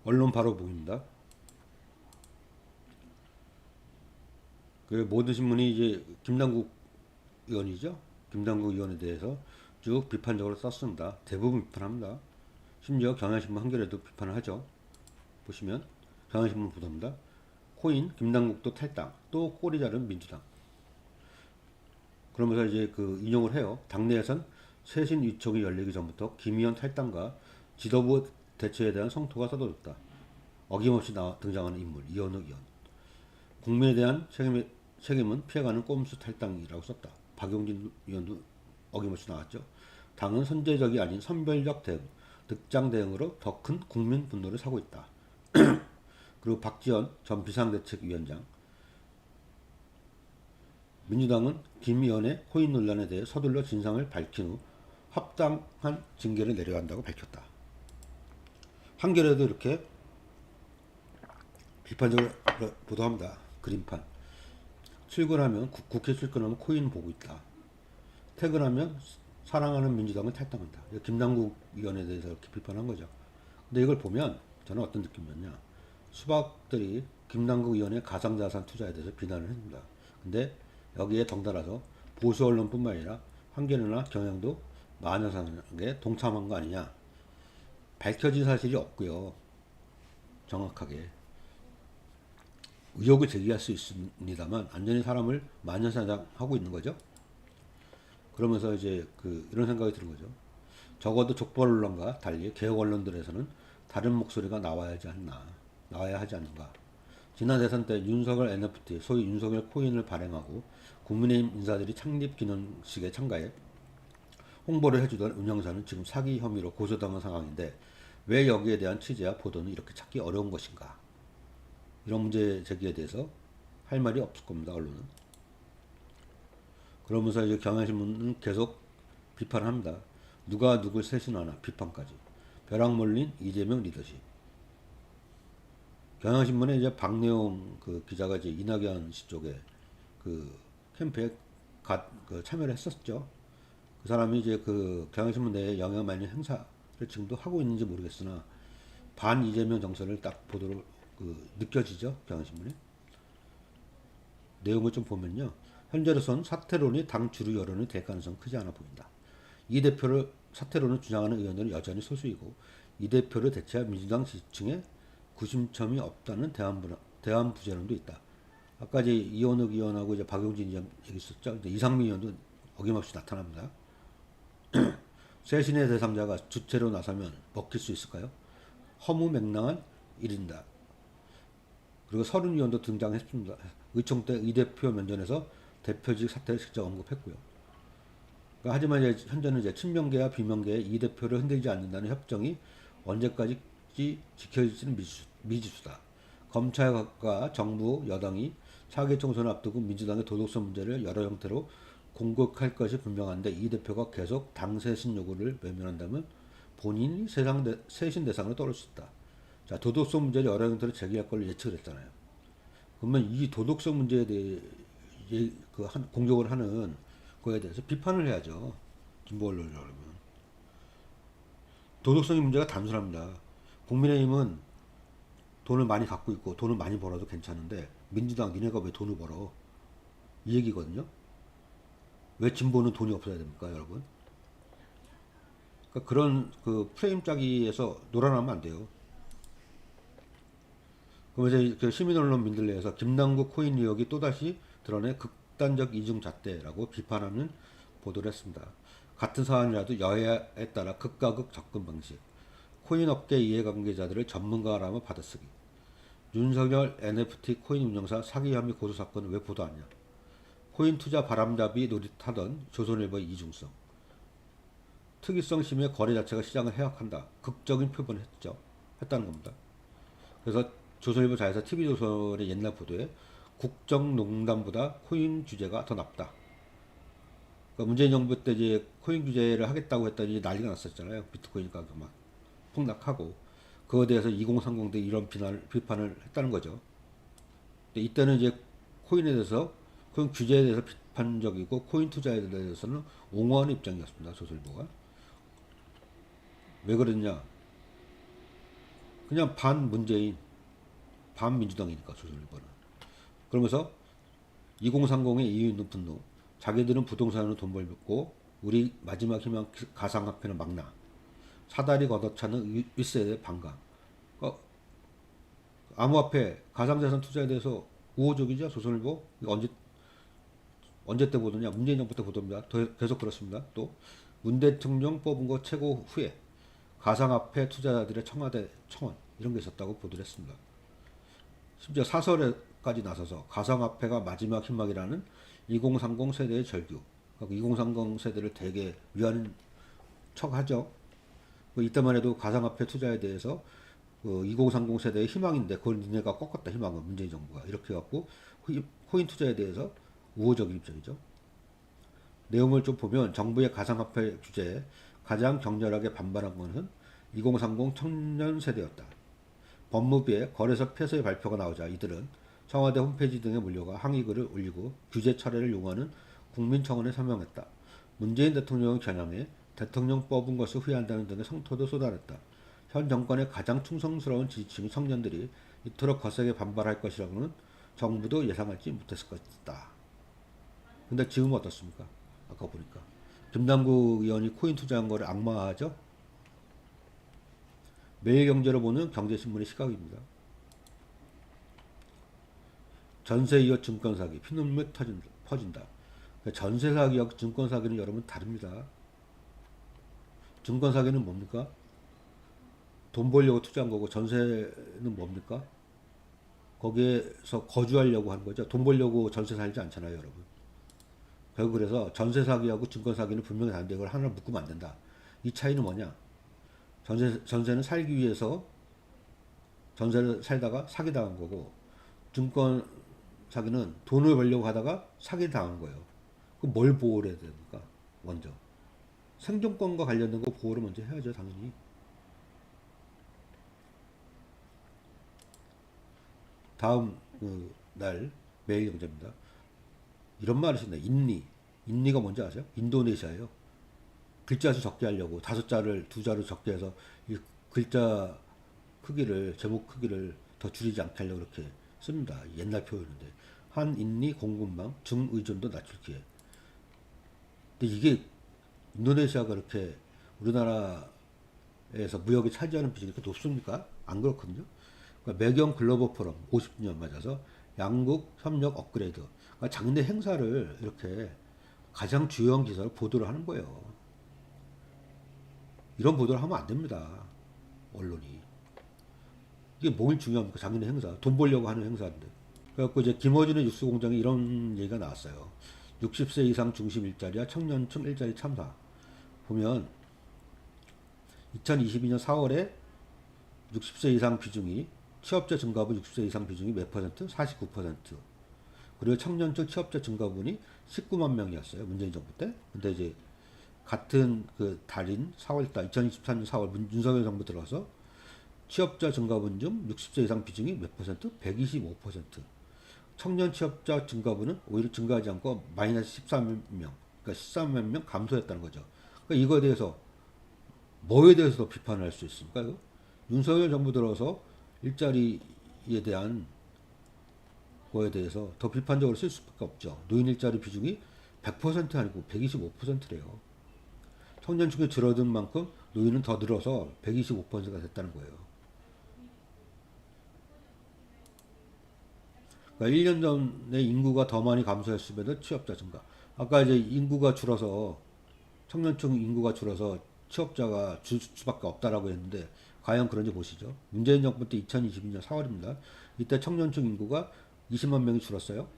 언론 바로 보입니다. 그 모든 신문이 이제 김남국 의원이죠. 김남국 의원에 대해서 쭉 비판적으로 썼습니다. 대부분 비판합니다. 심지어 경향신문 한겨레도 비판을 하죠. 보시면 경향신문 보도입니다. 코인 김남국도 탈당, 또 꼬리 자른 민주당. 그러면서 이제 그 인용을 해요. 당내에선 쇄신 위촉이 열리기 전부터 김 의원 탈당과 지도부 대처에 대한 성토가 쏟아졌다. 어김없이 등장하는 인물 이현욱 의원. 국민에 대한 책임은 피해가는 꼼수 탈당이라고 썼다. 박용진 의원도 어김없이 나왔죠. 당은 선제적이 아닌 선별적 대응, 득장 대응으로 더 큰 국민 분노를 사고 있다. 그리고 박지원 전 비상대책위원장. 민주당은 김 의원의 코인 논란에 대해 서둘러 진상을 밝힌 후 합당한 징계를 내려야 한다고 밝혔다. 한겨레도 이렇게 비판적으로 보도합니다. 그림판. 출근하면 국회 출근하면 코인 보고 있다. 퇴근하면 사랑하는 민주당을 탈당한다. 김남국 의원에 대해서 이렇게 비판한 거죠. 근데 이걸 보면 저는 어떤 느낌이었냐. 수박들이 김남국 의원의 가상자산 투자에 대해서 비난을 했습니다. 근데 여기에 덩달아서 보수 언론뿐만 아니라 한겨레나 경향도 마녀사냥에 동참한 거 아니냐. 밝혀진 사실이 없고요. 정확하게. 의혹을 제기할 수 있습니다만 완전히 사람을 마녀사냥하고 있는 거죠. 그러면서 이제 이런 생각이 드는 거죠. 적어도 족보 언론과 달리 개혁 언론들에서는 다른 목소리가 나와야 하지 않는가. 지난 대선 때 윤석열 NFT, 소위 윤석열 코인을 발행하고 국민의힘 인사들이 창립 기념식에 참가해 홍보를 해주던 운영사는 지금 사기 혐의로 고소당한 상황인데 왜 여기에 대한 취재와 보도는 이렇게 찾기 어려운 것인가. 이런 문제 제기에 대해서 할 말이 없을 겁니다, 언론은. 그러면서 이제 경향신문은 계속 비판합니다. 누가 누굴 쇄신하나 비판까지. 벼락 몰린 이재명 리더십. 경향신문에 이제 박내용 기자가 이제 이낙연 씨 쪽에 캠프에 참여를 했었죠. 그 사람이 이제 경향신문 내에 영향을 많이 행사를 지금도 하고 있는지 모르겠으나 반 이재명 정서를 딱 보도록 느껴지죠. 경향신문에. 내용을 좀 보면요. 현재로선 사퇴론이 당 주류 여론이 될 가능성은 크지 않아 보인다. 이 대표를 사퇴론을 주장하는 의원들은 여전히 소수이고 이 대표를 대체할 민주당 지지층에 구심점이 없다는 대안 부재론도 있다. 아까 이제 이현욱 의원하고 이제 박용진 의원 얘기 있었죠. 근데 이상민 의원도 어김없이 나타납니다. 쇄신의 대상자가 주체로 나서면 먹힐 수 있을까요? 허무맹랑한 일인다. 그리고 서른 의원도 등장했습니다. 의총 때 이 대표 면전에서 대표직 사퇴를 직접 언급했고요. 그러니까 하지만 이제 현재는 이제 친명계와 비명계의 이 대표를 흔들지 않는다는 협정이 언제까지 지켜질지는 미지수다. 검찰과 정부, 여당이 차기 총선을 앞두고 민주당의 도덕성 문제를 여러 형태로 공격할 것이 분명한데 이 대표가 계속 당 쇄신 요구를 외면한다면 본인이 쇄신 대상으로 떠올 수 있다. 자, 도덕성 문제를 여러 형태로 제기할 걸 예측을 했잖아요. 그러면 이 도덕성 문제에 대해 공격을 하는 거에 대해서 비판을 해야죠. 진보 언론이라면. 도덕성의 문제가 단순합니다. 국민의힘은 돈을 많이 갖고 있고 돈을 많이 벌어도 괜찮은데 민주당 니네가 왜 돈을 벌어? 이 얘기거든요. 왜 진보는 돈이 없어야 됩니까, 여러분? 그러니까 그런 프레임 짜기에서 놀아나면 안 돼요. 그러면서 시민 언론민들 내에서 김남국 코인 의혹이 또다시 드러내 극단적 이중 잣대라고 비판하는 보도를 했습니다. 같은 사안이라도 여야에 따라 극과 극 접근 방식. 코인 업계 이해관계자들을 전문가라며 받아쓰기. 윤석열 NFT 코인 운영사 사기 혐의 고소 사건을 왜 보도 안 하냐. 코인 투자 바람잡이 노릇하던 조선일보의 이중성. 특이성 심의 거래 자체가 시장을 해악한다. 극적인 표현을 했다는 겁니다. 그래서 조선일보 자회사 TV조선의 옛날 보도에 국정농단보다 코인 규제가 더 낫다. 그러니까 문재인 정부 때 이제 코인 규제를 하겠다고 했더니 난리가 났었잖아요. 비트코인 가격 막 폭락하고. 그거에 대해서 2030 때 이런 비판을 했다는 거죠. 근데 이때는 이제 코인에 대해서, 코인 규제에 대해서 비판적이고 코인 투자에 대해서는 옹호하는 입장이었습니다. 조선일보가. 왜 그랬냐. 그냥 반 문재인, 반 민주당이니까 조선일보는. 그러면서 2030의 이유 있는 분노. 자기들은 부동산으로 돈 벌고 우리 마지막 희망 가상화폐는 막나. 사다리 걷어차는 윗세대 반감. 어, 암호화폐 가상자산 투자에 대해서 우호적이죠 조선일보. 이거 언제 때 보더냐? 문재인 정부 때 보답니다. 계속 그렇습니다. 또 문 대통령 뽑은 거 최고 후에 가상화폐 투자자들의 청와대 청원 이런 게 있었다고 보도를 했습니다. 심지어 사설에까지 나서서 가상화폐가 마지막 희망이라는 2030 세대의 절규. 2030 세대를 되게 위하는 척하죠. 이때만 해도 가상화폐 투자에 대해서 2030 세대의 희망인데 그걸 니네가 꺾었다 희망은 문재인 정부가 이렇게 해갖고 코인 투자에 대해서 우호적인 입장이죠. 내용을 좀 보면 정부의 가상화폐 규제에 가장 격렬하게 반발한 것은 2030 청년 세대였다. 법무부의 거래소 폐쇄 발표가 나오자 이들은 청와대 홈페이지 등에 몰려가 항의글을 올리고 규제 철회를 요구하는 국민청원에 서명했다. 문재인 대통령을 겨냥해 대통령 뽑은 것을 후회한다는 등의 성토도 쏟아냈다. 현 정권의 가장 충성스러운 지지층 청년들이 이토록 거세게 반발할 것이라고는 정부도 예상하지 못했을 것이다. 근데 지금은 어떻습니까? 아까 보니까 김남국 의원이 코인 투자한 거를 악마하죠. 매일경제로 보는 경제신문의 시각입니다. 전세 이어 증권 사기 피눈물 퍼진다. 전세 사기하고 증권 사기는 여러분 다릅니다. 증권 사기는 뭡니까? 돈 벌려고 투자한 거고 전세는 뭡니까? 거기에서 거주하려고 하는 거죠. 돈 벌려고 전세 살지 않잖아요, 여러분. 결국 그래서 전세 사기하고 증권 사기는 분명히 다른데 이걸 하나 묶으면 안 된다. 이 차이는 뭐냐? 전세는 살기 위해서 전세를 살다가 사기당한 거고 증권 사기는 돈을 벌려고 하다가 사기당한 거예요. 그럼 뭘 보호를 해야 됩니까? 먼저. 생존권과 관련된 거 보호를 먼저 해야죠, 당연히. 다음 날 매일경제입니다. 이런 말을 쓴다. 인리. 인리가 뭔지 아세요? 인도네시아예요. 글자 수 적게 하려고 5자를 2자로 적게 해서 이 글자 크기를 제목 크기를 더 줄이지 않게 하려고 그렇게 씁니다. 옛날 표현인데 한인리 공급망 중의존도 낮출기에. 근데 이게 인도네시아가 그렇게 우리나라에서 무역이 차지하는 비중이 그렇게 높습니까? 안 그렇거든요. 그러니까 매경 글로벌 포럼 50주년 맞아서 양국 협력 업그레이드. 그러니까 장래 행사를 이렇게 가장 주요한 기사를 보도를 하는 거예요. 이런 보도를 하면 안 됩니다. 언론이. 이게 뭘 중요합니까? 장래 행사. 돈 벌려고 하는 행사인데. 그래갖고 이제 김어준의 뉴스 공장에 이런 얘기가 나왔어요. 60세 이상 중심 일자리와 청년층 일자리 참사. 보면 2022년 4월에 60세 이상 비중이 취업자 증가분 60세 이상 비중이 몇 퍼센트? 49%. 그리고 청년층 취업자 증가분이 19만 명이었어요. 문재인 정부 때. 근데 이제 같은 그 달인 4월달 2023년 4월 윤석열 정부 들어서 취업자 증가분 중 60세 이상 비중이 몇 퍼센트? 125%. 청년 취업자 증가분은 오히려 증가하지 않고 마이너스 13명, 그러니까 13만 명 감소했다는 거죠. 그러니까 이거에 대해서 뭐에 대해서 비판을 할 수 있습니까? 이거? 윤석열 정부 들어서 일자리에 대한 거에 대해서 더 비판적으로 쓸 수밖에 없죠. 노인 일자리 비중이 100% 아니고 125%래요. 청년층이 줄어든 만큼 노인은 더 늘어서 125%가 됐다는 거예요. 그러니까 1년 전에 인구가 더 많이 감소했음에도 취업자 증가. 아까 이제 인구가 줄어서 청년층 인구가 줄어서 취업자가 줄 수밖에 없다라고 했는데 과연 그런지 보시죠. 문재인 정부 때 2022년 4월입니다. 이때 청년층 인구가 20만 명이 줄었어요.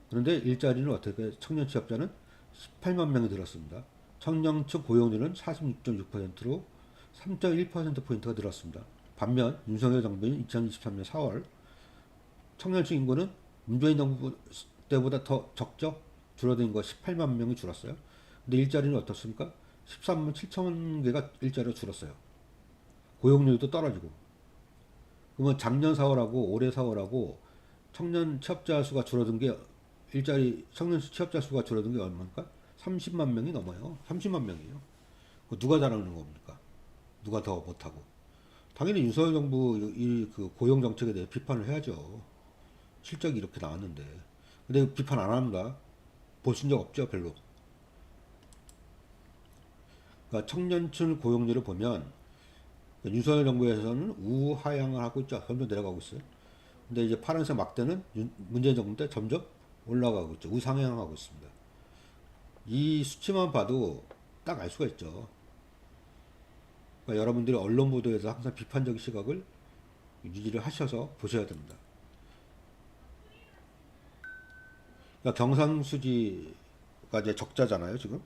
그런데 일자리는 어떻게 청년 취업자는 18만 명이 늘었습니다. 청년층 고용률은 46.6%로 3.1%포인트가 늘었습니다. 반면 윤석열 정부인 2023년 4월 청년층 인구는 문재인 정부 때보다 더 적죠? 줄어든 거 18만 명이 줄었어요. 근데 일자리는 어떻습니까? 13만 7천 개가 일자리가 줄었어요. 고용률도 떨어지고. 그러면 작년 4월하고 올해 4월하고 청년 취업자 수가 줄어든 게 일자리 청년 취업자 수가 줄어든 게 얼마입니까? 30만 명이 넘어요. 30만 명이에요. 누가 잘하는 겁니까? 누가 더 못하고? 당연히 윤석열 정부 이 그 고용 정책에 대해 비판을 해야죠. 실적이 이렇게 나왔는데. 근데 비판 안 합니다. 보신 적 없죠, 별로. 그러니까 청년층 고용률을 보면 윤석열 정부에서는 우하향을 하고 있죠. 점점 내려가고 있어요. 근데 이제 파란색 막대는 문재인 정부 때 점점 올라가고 있죠. 우상향하고 있습니다. 이 수치만 봐도 딱 알 수가 있죠. 그러니까 여러분들이 언론 보도에서 항상 비판적인 시각을 유지를 하셔서 보셔야 됩니다. 그러니까 경상수지가 이제 적자잖아요, 지금.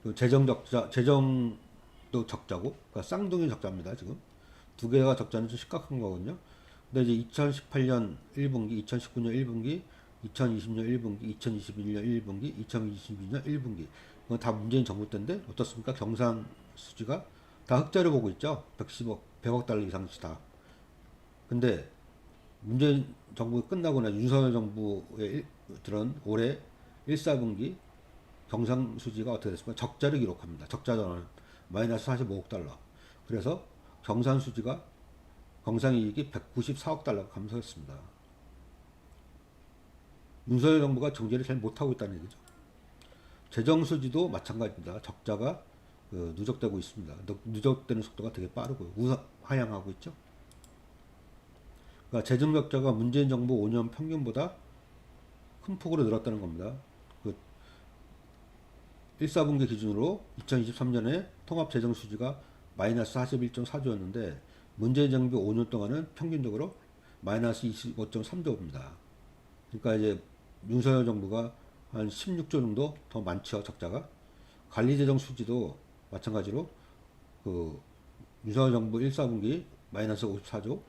그 재정 적자, 재정도 적자고, 그러니까 쌍둥이 적자입니다, 지금. 두 개가 적자는 좀 심각한 거거든요. 근데 이제 2018년 1분기, 2019년 1분기, 2020년 1분기, 2021년 1분기, 2022년 1분기. 이건 다 문재인 정부 때인데 어떻습니까? 경상 수지가 다 흑자를 보고 있죠. 110억, 100억 달러 이상씩 다. 근데 문재인 정부 끝나고 나 윤석열 정부의 들은 올해 1, 4분기 경상 수지가 어떻게 됐습니까? 적자를 기록합니다. 적자는 마이너스 45억 달러. 그래서 경상 수지가 경상이익이 194억 달러가 감소했습니다. 윤석열 정부가 경제를 잘 못하고 있다는 얘기죠. 재정 수지도 마찬가지입니다. 적자가 누적되고 있습니다. 누적되는 속도가 되게 빠르고요. 우하향하고 있죠. 그러니까 재정 적자가 문재인 정부 5년 평균보다 큰 폭으로 늘었다는 겁니다. 그 1, 4분기 기준으로 2023년에 통합 재정 수지가 마이너스 41.4조였는데 문재인 정부 5년 동안은 평균적으로 마이너스 25.3조입니다. 그러니까 이제 윤석열 정부가 한 16조 정도 더 많죠, 적자가. 관리재정 수지도 마찬가지로 그 윤석열 정부 1, 4분기 마이너스 54조,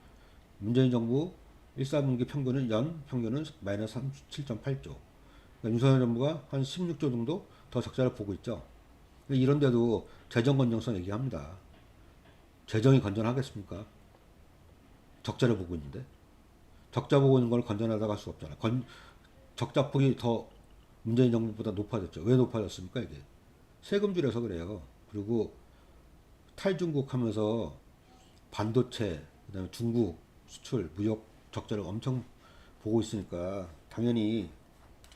문재인 정부 1, 4분기 평균은 연 평균은 마이너스 37.8조. 그러니까 윤석열 정부가 한 16조 정도 더 적자를 보고 있죠. 이런데도 재정 건전성 얘기합니다. 재정이 건전하겠습니까? 적자를 보고 있는데. 적자 보고 있는 걸 건전하다고 할 수 없잖아. 적자 폭이 더 문재인 정부보다 높아졌죠. 왜 높아졌습니까, 이게? 세금 줄여서 그래요. 그리고 탈중국 하면서 반도체, 그다음에 중국 수출, 무역 적자를 엄청 보고 있으니까 당연히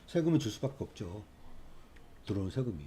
세금을 줄 수밖에 없죠. 들어오는 세금이.